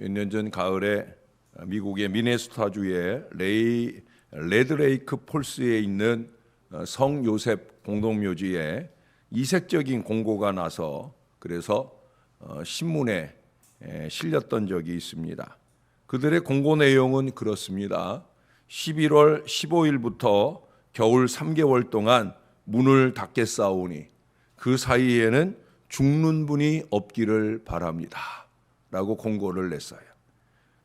몇 년 전 가을에 미국의 미네소타주의 레드레이크 폴스에 있는 성 요셉 공동묘지에 이색적인 공고가 나서 그래서 신문에 실렸던 적이 있습니다. 그들의 공고 내용은 그렇습니다. 11월 15일부터 겨울 3개월 동안 문을 닫겠사오니 그 사이에는 죽는 분이 없기를 바랍니다. 라고 공고를 냈어요.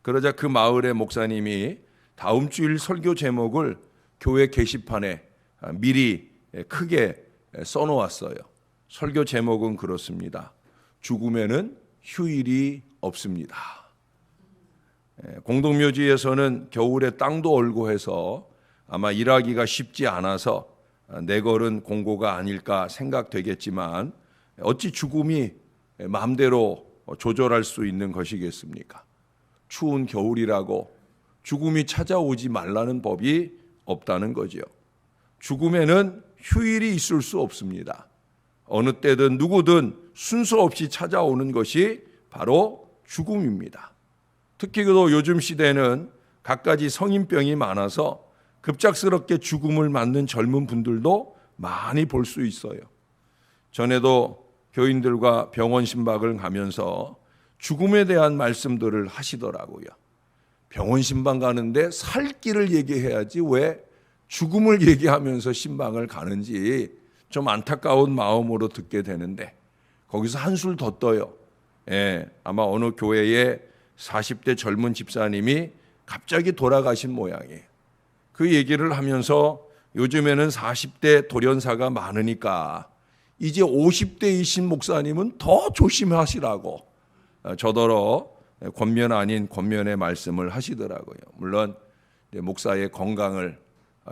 그러자 그 마을의 목사님이 다음 주일 설교 제목을 교회 게시판에 미리 크게 써놓았어요. 설교 제목은 그렇습니다. 죽음에는 휴일이 없습니다. 공동묘지에서는 겨울에 땅도 얼고 해서 아마 일하기가 쉽지 않아서 내걸은 공고가 아닐까 생각되겠지만 어찌 죽음이 마음대로 조절할 수 있는 것이겠습니까? 추운 겨울이라고 죽음이 찾아오지 말라는 법이 없다는 거죠. 죽음에는 휴일이 있을 수 없습니다. 어느 때든 누구든 순서 없이 찾아오는 것이 바로 죽음입니다. 특히 요즘 시대는 갖가지 성인병이 많아서 급작스럽게 죽음을 맞는 젊은 분들도 많이 볼 수 있어요. 전에도 교인들과 병원 신방을 가면서 죽음에 대한 말씀들을 하시더라고요. 병원 신방 가는데 살 길을 얘기해야지 왜 죽음을 얘기하면서 신방을 가는지 좀 안타까운 마음으로 듣게 되는데 거기서 한술 더 떠요. 아마 어느 교회에 40대 젊은 집사님이 갑자기 돌아가신 모양이에요. 그 얘기를 하면서 요즘에는 40대 돌연사가 많으니까 이제 50대이신 목사님은 더 조심하시라고 저더러 권면 아닌 권면의 말씀을 하시더라고요. 물론 목사의 건강을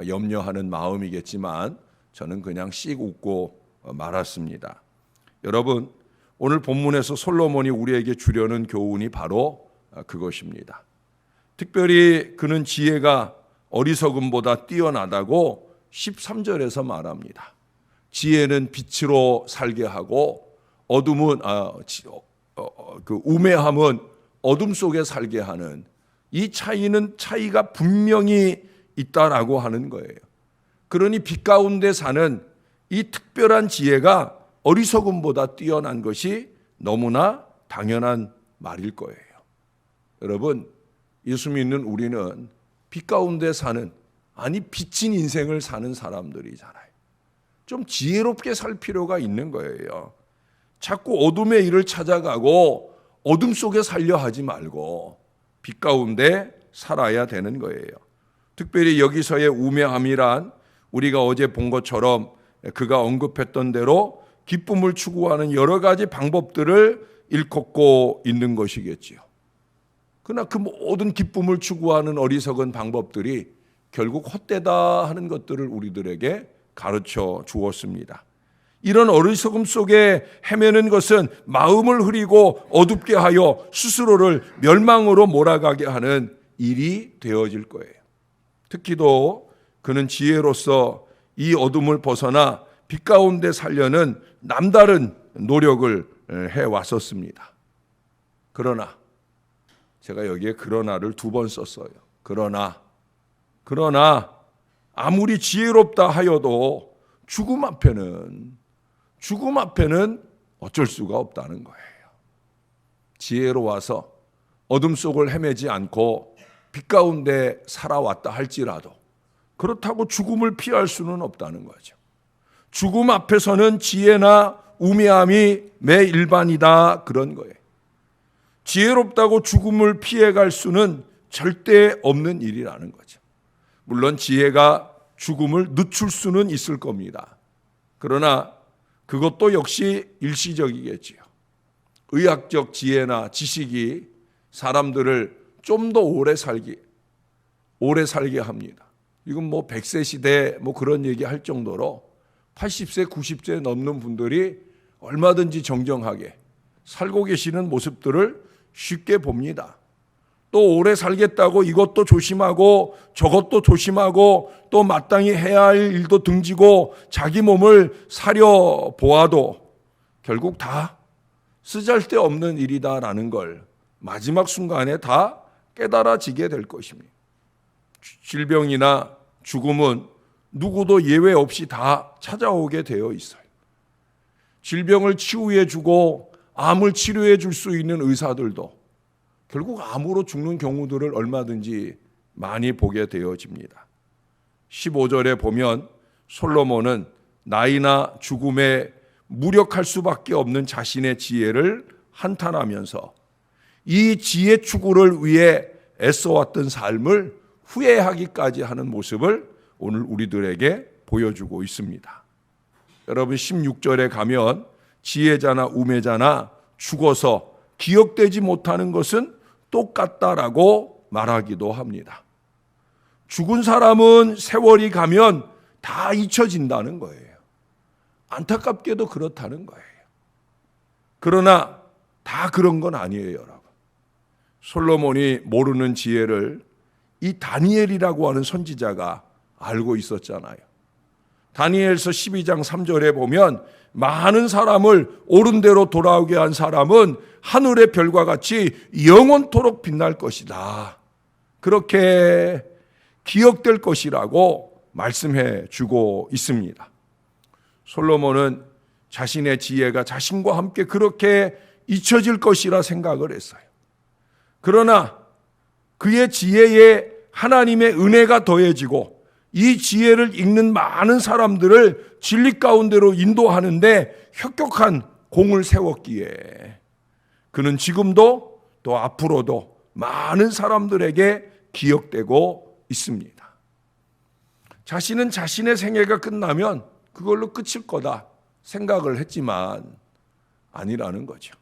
염려하는 마음이겠지만 저는 그냥 씩 웃고 말았습니다. 여러분, 오늘 본문에서 솔로몬이 우리에게 주려는 교훈이 바로 그것입니다. 특별히 그는 지혜가 어리석음보다 뛰어나다고 13절에서 말합니다. 지혜는 빛으로 살게 하고 어둠은 우매함은 어둠 속에 살게 하는 이 차이가 분명히 있다라고 하는 거예요. 그러니 빛 가운데 사는 이 특별한 지혜가 어리석음보다 뛰어난 것이 너무나 당연한 말일 거예요. 여러분, 예수 믿는 우리는 빛 가운데 사는, 아니 비친 인생을 사는 사람들이잖아요. 좀 지혜롭게 살 필요가 있는 거예요. 자꾸 어둠의 일을 찾아가고 어둠 속에 살려 하지 말고 빛 가운데 살아야 되는 거예요. 특별히 여기서의 우매함이란 우리가 어제 본 것처럼 그가 언급했던 대로 기쁨을 추구하는 여러 가지 방법들을 일컫고 있는 것이겠지요. 그러나 그 모든 기쁨을 추구하는 어리석은 방법들이 결국 헛되다 하는 것들을 우리들에게 가르쳐 주었습니다. 이런 어리석음 속에 헤매는 것은 마음을 흐리고 어둡게 하여 스스로를 멸망으로 몰아가게 하는 일이 되어질 거예요. 특히도 그는 지혜로서 이 어둠을 벗어나 빛 가운데 살려는 남다른 노력을 해왔었습니다. 그러나 제가 여기에 그러나를 2번 썼어요. 그러나 아무리 지혜롭다 하여도 죽음 앞에는 어쩔 수가 없다는 거예요. 지혜로워서 어둠 속을 헤매지 않고 빛 가운데 살아왔다 할지라도 그렇다고 죽음을 피할 수는 없다는 거죠. 죽음 앞에서는 지혜나 우매함이 매일반이다 그런 거예요. 지혜롭다고 죽음을 피해갈 수는 절대 없는 일이라는 거죠. 물론 지혜가 죽음을 늦출 수는 있을 겁니다. 그러나 그것도 역시 일시적이겠지요. 의학적 지혜나 지식이 사람들을 좀 더 오래 살게 합니다. 이건 100세 시대 그런 얘기 할 정도로 80세, 90세 넘는 분들이 얼마든지 정정하게 살고 계시는 모습들을 쉽게 봅니다. 또 오래 살겠다고 이것도 조심하고 저것도 조심하고 또 마땅히 해야 할 일도 등지고 자기 몸을 사려 보아도 결국 다 쓰잘데없는 일이다라는 걸 마지막 순간에 다 깨달아지게 될 것입니다. 질병이나 죽음은 누구도 예외 없이 다 찾아오게 되어 있어요. 질병을 치유해 주고 암을 치료해 줄 수 있는 의사들도 결국 암으로 죽는 경우들을 얼마든지 많이 보게 되어집니다. 15절에 보면 솔로몬은 나이나 죽음에 무력할 수밖에 없는 자신의 지혜를 한탄하면서 이 지혜 추구를 위해 애써왔던 삶을 후회하기까지 하는 모습을 오늘 우리들에게 보여주고 있습니다. 여러분 16절에 가면 지혜자나 우매자나 죽어서 기억되지 못하는 것은 똑같다라고 말하기도 합니다. 죽은 사람은 세월이 가면 다 잊혀진다는 거예요. 안타깝게도 그렇다는 거예요. 그러나 다 그런 건 아니에요, 여러분. 솔로몬이 모르는 지혜를 이 다니엘이라고 하는 선지자가 알고 있었잖아요. 다니엘서 12장 3절에 보면 많은 사람을 옳은 대로 돌아오게 한 사람은 하늘의 별과 같이 영원토록 빛날 것이다. 그렇게 기억될 것이라고 말씀해 주고 있습니다. 솔로몬은 자신의 지혜가 자신과 함께 그렇게 잊혀질 것이라 생각을 했어요. 그러나 그의 지혜에 하나님의 은혜가 더해지고 이 지혜를 읽는 많은 사람들을 진리 가운데로 인도하는데 혁혁한 공을 세웠기에 그는 지금도 또 앞으로도 많은 사람들에게 기억되고 있습니다. 자신은 자신의 생애가 끝나면 그걸로 끝일 거다 생각을 했지만 아니라는 거죠.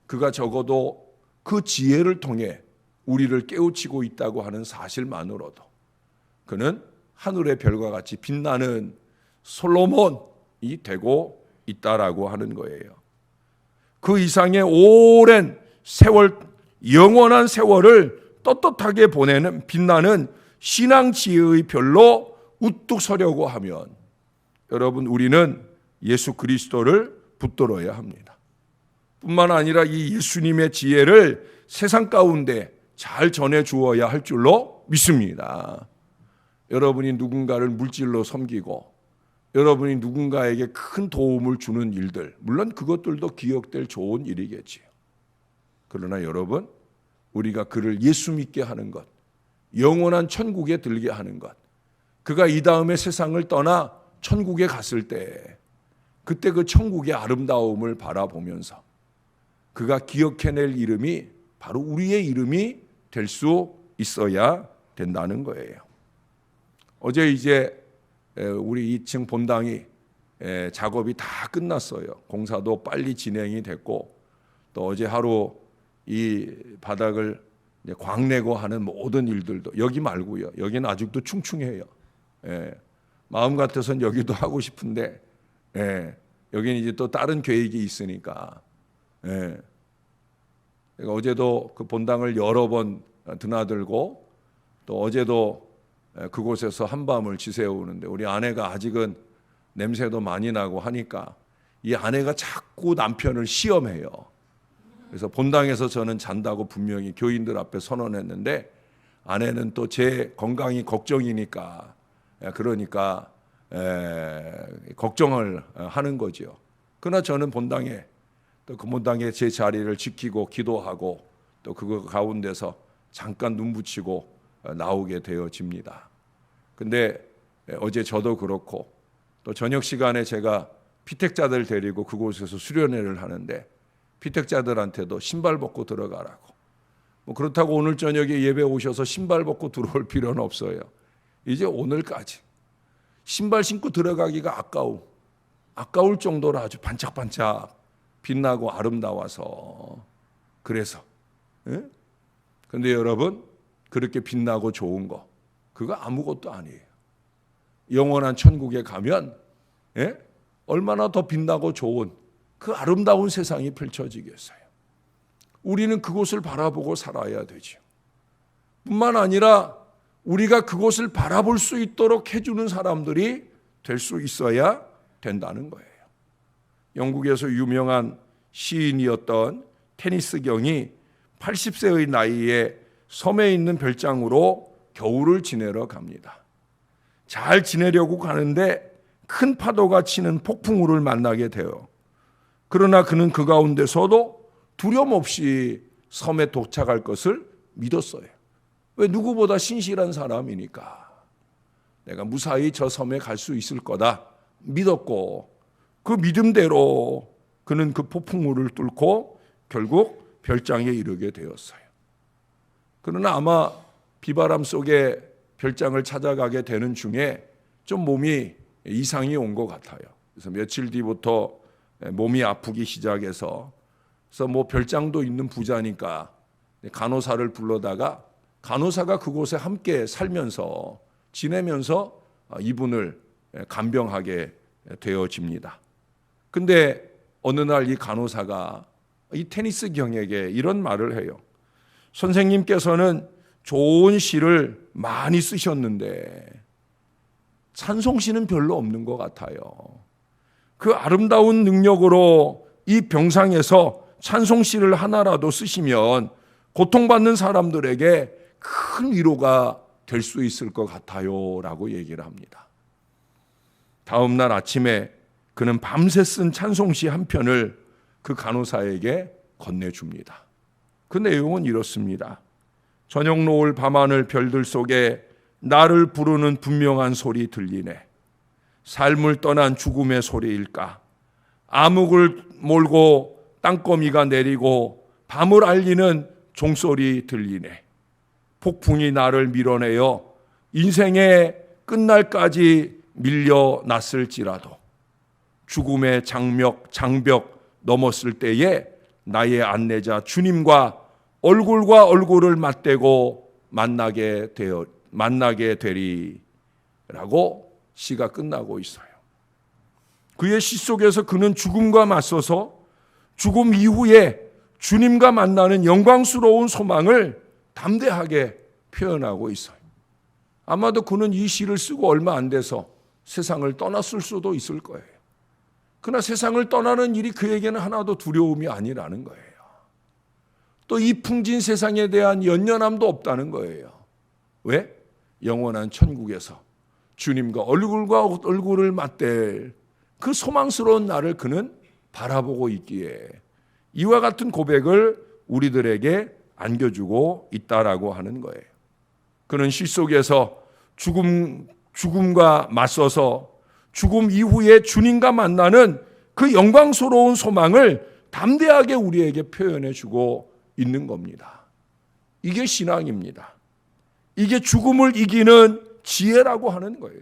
그가 적어도 그 지혜를 통해 우리를 깨우치고 있다고 하는 사실만으로도 그는 하늘의 별과 같이 빛나는 솔로몬이 되고 있다라고 하는 거예요. 그 이상의 오랜 세월, 영원한 세월을 떳떳하게 보내는 빛나는 신앙 지혜의 별로 우뚝 서려고 하면 여러분 우리는 예수 그리스도를 붙들어야 합니다. 뿐만 아니라 이 예수님의 지혜를 세상 가운데 잘 전해 주어야 할 줄로 믿습니다. 여러분이 누군가를 물질로 섬기고 여러분이 누군가에게 큰 도움을 주는 일들, 물론 그것들도 기억될 좋은 일이겠지요. 그러나 여러분, 우리가 그를 예수 믿게 하는 것, 영원한 천국에 들게 하는 것, 그가 이 다음에 세상을 떠나 천국에 갔을 때 그때 그 천국의 아름다움을 바라보면서 그가 기억해낼 이름이 바로 우리의 이름이 될 수 있어야 된다는 거예요. 어제 이제 우리 2층 본당이 작업이 다 끝났어요. 공사도 빨리 진행이 됐고 또 어제 하루 이 바닥을 이제 광내고 하는 모든 일들도 여기 말고요. 여기는 아직도 충충해요. 마음 같아서는 여기도 하고 싶은데 여기는 이제 또 다른 계획이 있으니까 어제도 그 본당을 여러 번 드나들고 또 어제도 그곳에서 한밤을 지새우는데 우리 아내가 아직은 냄새도 많이 나고 하니까 이 아내가 자꾸 남편을 시험해요. 그래서 본당에서 저는 잔다고 분명히 교인들 앞에 선언했는데 아내는 또 제 건강이 걱정이니까 그러니까 걱정을 하는 거죠. 그러나 저는 본당에 또 그 본당에 제 자리를 지키고 기도하고 또 그거 가운데서 잠깐 눈 붙이고 나오게 되어집니다. 근데 어제 저도 그렇고 또 저녁 시간에 제가 피택자들 데리고 그곳에서 수련회를 하는데 피택자들한테도 신발 벗고 들어가라고. 뭐 그렇다고 오늘 저녁에 예배 오셔서 신발 벗고 들어올 필요는 없어요. 이제 오늘까지 신발 신고 들어가기가 아까울 정도로 아주 반짝반짝 빛나고 아름다워서 그래서 근데 여러분 그렇게 빛나고 좋은 거 그거 아무것도 아니에요. 영원한 천국에 가면 얼마나 더 빛나고 좋은 그 아름다운 세상이 펼쳐지겠어요. 우리는 그곳을 바라보고 살아야 되죠. 뿐만 아니라 우리가 그곳을 바라볼 수 있도록 해주는 사람들이 될 수 있어야 된다는 거예요. 영국에서 유명한 시인이었던 테니스 경이 80세의 나이에 섬에 있는 별장으로 겨울을 지내러 갑니다. 잘 지내려고 가는데 큰 파도가 치는 폭풍우를 만나게 돼요. 그러나 그는 그 가운데서도 두려움 없이 섬에 도착할 것을 믿었어요. 왜? 누구보다 신실한 사람이니까. 내가 무사히 저 섬에 갈 수 있을 거다 믿었고, 그 믿음대로 그는 그 폭풍우를 뚫고 결국 별장에 이르게 되었어요. 그러나 아마 비바람 속에 별장을 찾아가게 되는 중에 좀 몸이 이상이 온 것 같아요. 그래서 며칠 뒤부터 몸이 아프기 시작해서, 그래서 뭐 별장도 있는 부자니까 간호사를 불러다가 간호사가 그곳에 함께 살면서 지내면서 이분을 간병하게 되어집니다. 근데 어느 날 이 간호사가 이 테니스 경에게 이런 말을 해요. 선생님께서는 좋은 시를 많이 쓰셨는데 찬송시는 별로 없는 것 같아요. 그 아름다운 능력으로 이 병상에서 찬송시를 하나라도 쓰시면 고통받는 사람들에게 큰 위로가 될 수 있을 것 같아요 라고 얘기를 합니다. 다음 날 아침에 그는 밤새 쓴 찬송시 한 편을 그 간호사에게 건네줍니다. 그 내용은 이렇습니다. 저녁 노을 밤하늘 별들 속에 나를 부르는 분명한 소리 들리네. 삶을 떠난 죽음의 소리일까? 암흑을 몰고 땅거미가 내리고 밤을 알리는 종소리 들리네. 폭풍이 나를 밀어내어 인생의 끝날까지 밀려났을지라도 죽음의 장벽 넘었을 때에 나의 안내자 주님과 얼굴과 얼굴을 맞대고 만나게 되리라고 시가 끝나고 있어요. 그의 시 속에서 그는 죽음과 맞서서 죽음 이후에 주님과 만나는 영광스러운 소망을 담대하게 표현하고 있어요. 아마도 그는 이 시를 쓰고 얼마 안 돼서 세상을 떠났을 수도 있을 거예요. 그러나 세상을 떠나는 일이 그에게는 하나도 두려움이 아니라는 거예요. 또 이 풍진 세상에 대한 연연함도 없다는 거예요. 왜? 영원한 천국에서 주님과 얼굴과 얼굴을 맞댈 그 소망스러운 날을 그는 바라보고 있기에 이와 같은 고백을 우리들에게 안겨주고 있다라고 하는 거예요. 그는 시 속에서 죽음과 맞서서 죽음 이후에 주님과 만나는 그 영광스러운 소망을 담대하게 우리에게 표현해 주고 있는 겁니다. 이게 신앙입니다. 이게 죽음을 이기는 지혜라고 하는 거예요.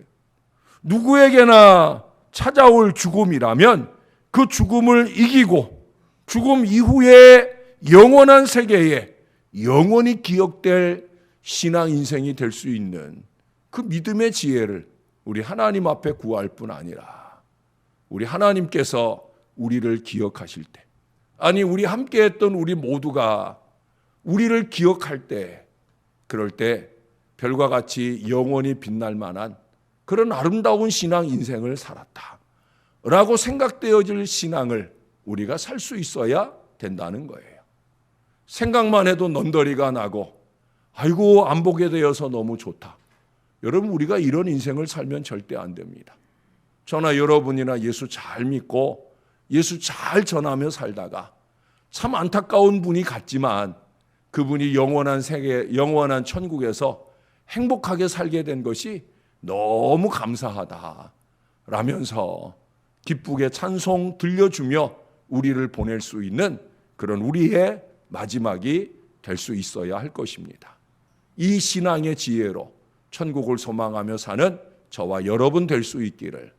누구에게나 찾아올 죽음이라면 그 죽음을 이기고 죽음 이후에 영원한 세계에 영원히 기억될 신앙 인생이 될 수 있는 그 믿음의 지혜를 우리 하나님 앞에 구할 뿐 아니라 우리 하나님께서 우리를 기억하실 때, 아니 우리 함께 했던 우리 모두가 우리를 기억할 때, 그럴 때 별과 같이 영원히 빛날 만한 그런 아름다운 신앙 인생을 살았다 라고 생각되어질 신앙을 우리가 살 수 있어야 된다는 거예요. 생각만 해도 넌더리가 나고 아이고 안 보게 되어서 너무 좋다. 여러분, 우리가 이런 인생을 살면 절대 안 됩니다. 저나 여러분이나 예수 잘 믿고 예수 잘 전하며 살다가 참 안타까운 분이 같지만 그분이 영원한 세계, 영원한 천국에서 행복하게 살게 된 것이 너무 감사하다 라면서 기쁘게 찬송 들려주며 우리를 보낼 수 있는 그런 우리의 마지막이 될 수 있어야 할 것입니다. 이 신앙의 지혜로 천국을 소망하며 사는 저와 여러분 될 수 있기를,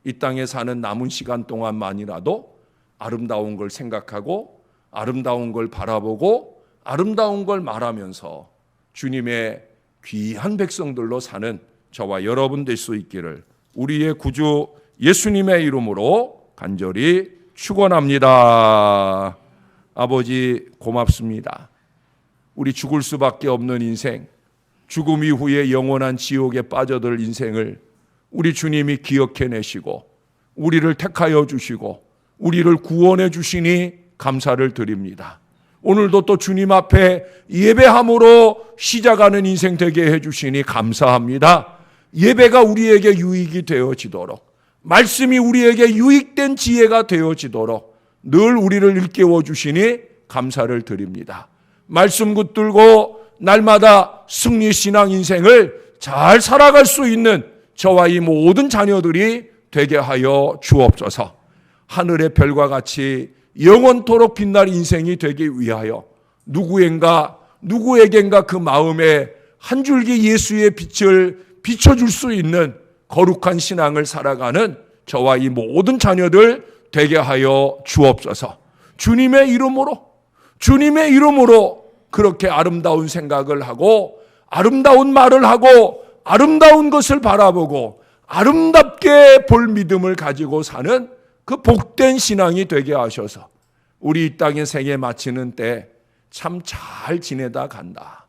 이 땅에 사는 남은 시간 동안만이라도 아름다운 걸 생각하고 아름다운 걸 바라보고 아름다운 걸 말하면서 주님의 귀한 백성들로 사는 저와 여러분 될 수 있기를 우리의 구주 예수님의 이름으로 간절히 축원합니다. 아버지 고맙습니다. 우리 죽을 수밖에 없는 인생, 죽음 이후에 영원한 지옥에 빠져들 인생을 우리 주님이 기억해내시고 우리를 택하여 주시고 우리를 구원해 주시니 감사를 드립니다. 오늘도 또 주님 앞에 예배함으로 시작하는 인생 되게 해주시니 감사합니다. 예배가 우리에게 유익이 되어지도록, 말씀이 우리에게 유익된 지혜가 되어지도록 늘 우리를 일깨워 주시니 감사를 드립니다. 말씀 붙들고 날마다 승리신앙 인생을 잘 살아갈 수 있는 저와 이 모든 자녀들이 되게 하여 주옵소서. 하늘의 별과 같이 영원토록 빛날 인생이 되기 위하여 누구에겐가 그 마음에 한 줄기 예수의 빛을 비춰줄 수 있는 거룩한 신앙을 살아가는 저와 이 모든 자녀들 되게 하여 주옵소서. 주님의 이름으로 그렇게 아름다운 생각을 하고 아름다운 말을 하고 아름다운 것을 바라보고 아름답게 볼 믿음을 가지고 사는 그 복된 신앙이 되게 하셔서 우리 이 땅의 생애 마치는 때 참 잘 지내다 간다.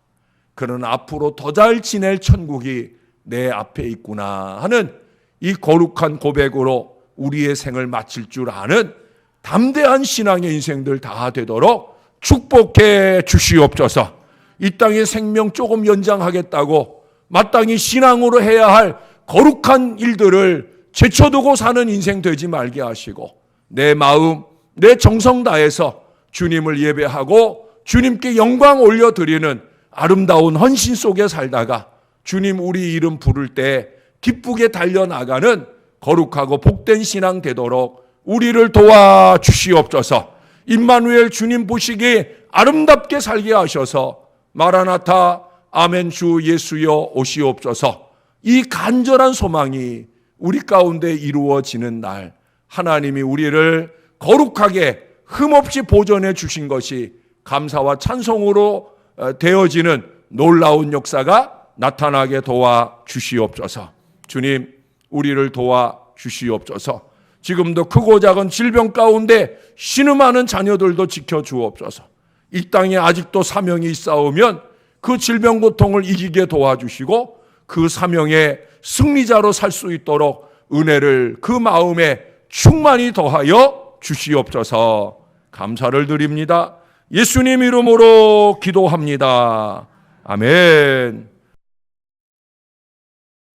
그러나 앞으로 더 잘 지낼 천국이 내 앞에 있구나 하는 이 거룩한 고백으로 우리의 생을 마칠 줄 아는 담대한 신앙의 인생들 다 되도록 축복해 주시옵소서. 이 땅의 생명 조금 연장하겠다고 마땅히 신앙으로 해야 할 거룩한 일들을 제쳐두고 사는 인생 되지 말게 하시고 내 마음, 내 정성 다해서 주님을 예배하고 주님께 영광 올려드리는 아름다운 헌신 속에 살다가 주님 우리 이름 부를 때 기쁘게 달려나가는 거룩하고 복된 신앙 되도록 우리를 도와주시옵소서. 임마누엘 주님 보시기에 아름답게 살게 하셔서 마라나타 아멘 주 예수여 오시옵소서. 이 간절한 소망이 우리 가운데 이루어지는 날 하나님이 우리를 거룩하게 흠없이 보존해 주신 것이 감사와 찬송으로 되어지는 놀라운 역사가 나타나게 도와주시옵소서. 주님 우리를 도와주시옵소서. 지금도 크고 작은 질병 가운데 신음하는 자녀들도 지켜주옵소서. 이 땅에 아직도 사명이 있사오면 그 질병 고통을 이기게 도와주시고 그 사명의 승리자로 살 수 있도록 은혜를 그 마음에 충만히 더하여 주시옵소서. 감사를 드립니다. 예수님 이름으로 기도합니다. 아멘.